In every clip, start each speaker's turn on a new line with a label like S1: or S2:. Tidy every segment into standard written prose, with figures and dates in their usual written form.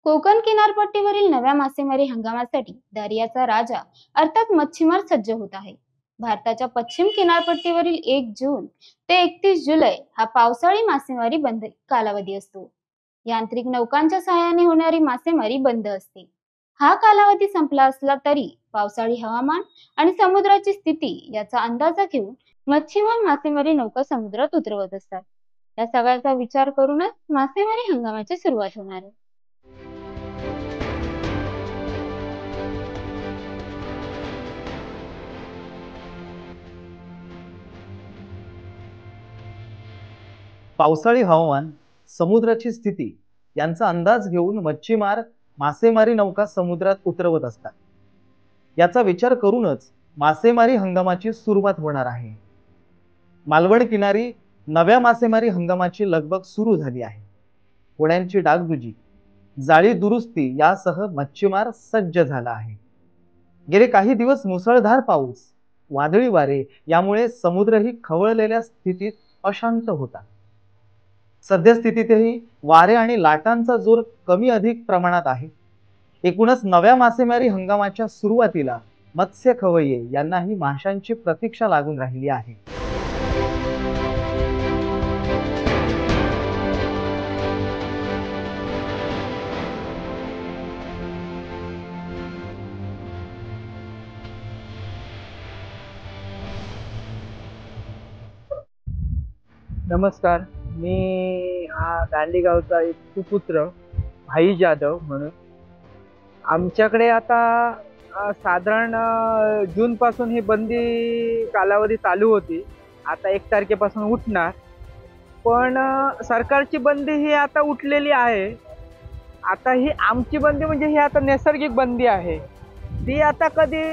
S1: कोकण किनारपट्टीवरील नव्या मासेमारी हंगामासाठी दर्याचा राजा अर्थात मच्छीमार सज्ज होत आहे. भारताच्या पश्चिम किनारपट्टीवरील 1 जून ते 31 जुलै हा पावसाळी मासेमारी बंद कालावधी असतो. यांत्रिक नौकांच्या सहाय्याने होणारी मासेमारी बंद असते. हा कालावधी संपला असला तरी पावसाळी हवामान आणि समुद्राची स्थिती याचा अंदाजा घेऊन मच्छीमार मासेमारी नौका समुद्रात उतरवत असतात. या सगळ्याचा विचार करूनच मासेमारी हंगामाची सुरुवात होणार आहे.
S2: पावसाळी हवामान, समुद्राची स्थिती यांचा अंदाज घेऊन मच्छीमार मासेमारी नौका समुद्रात उतरवत असतात. याचा विचार करूनच मासेमारी हंगामाची सुरुवात होणार आहे. मालवण किनारी नव्या मासेमारी हंगामाची लगबग सुरू झाली आहे. होड्यांची डागडुजी, जाळी दुरुस्ती यासह मच्छीमार सज्ज झाला आहे. गेले काही दिवस मुसळधार पाऊस, वादळी वारे यामुळे समुद्रही खवळलेल्या स्थितीत अशांत होता. सद्यस्थितीतही वारे आणि लाटांचा जोर कमी अधिक प्रमाणात आहे. एकूणच नव्या मासेमारी हंगामाच्या सुरुवातीला मत्स्य खवय्ये यांनाही माशांची प्रतीक्षा लागून राहिली आहे.
S3: नमस्कार, मी हा दांडेगावचा एक सुपुत्र भाई जाधव म्हणून. आमच्याकडे आता साधारण जूनपासून ही बंदी कालावधी चालू होती. आता 1 तारखेपासून उठणार, पण सरकारची बंदी ही आता उठलेली आहे. आता ही आमची बंदी म्हणजे ही आता नैसर्गिक बंदी आहे. ती आता कधी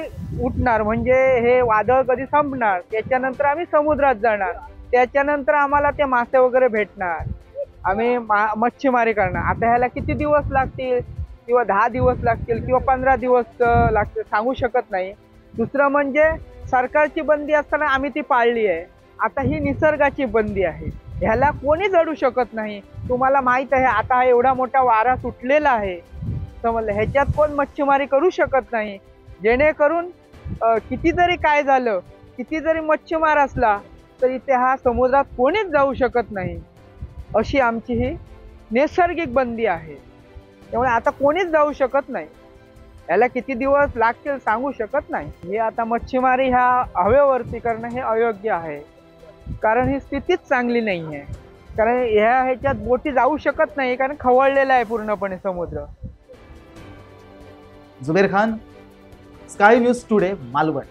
S3: उठणार म्हणजे हे वादळ कधी संपणार, त्याच्यानंतर आम्ही समुद्रात जाणार, त्याच्यानंतर आम्हाला ते मासे वगैरे भेटणार, आम्ही मच्छीमारी करणार. आता ह्याला किती दिवस लागतील, किंवा 10 दिवस लागतील किंवा 15 दिवस लागतील सांगू शकत नाही. दुसरं म्हणजे सरकारची बंदी असताना आम्ही ती पाळली आहे. आता ही निसर्गाची बंदी आहे, ह्याला कोणी जडू शकत नाही. तुम्हाला माहित आहे आता हा एवढा मोठा वारा सुटलेला आहे, समजलं, ह्याच्यात कोण मच्छीमारी करू शकत नाही. जेणेकरून किती जरी काय झालं, किती जरी मच्छीमार असला तर इथे हा समुद्रात कोणीच जाऊ शकत नाही. अशी आमची ही नैसर्गिक बंदी आहे. त्यामुळे आता कोणीच जाऊ शकत नाही. याला किती दिवस लागतील सांगू शकत नाही. हे आता मच्छीमारी ह्या हवेवरती करणं हे अयोग्य आहे, कारण ही स्थितीच चांगली नाही आहे. कारण ह्याच्यात बोटी जाऊ शकत नाही, कारण खवळलेला आहे पूर्णपणे समुद्र.
S2: Zuber Khan, sky news today, Malvan.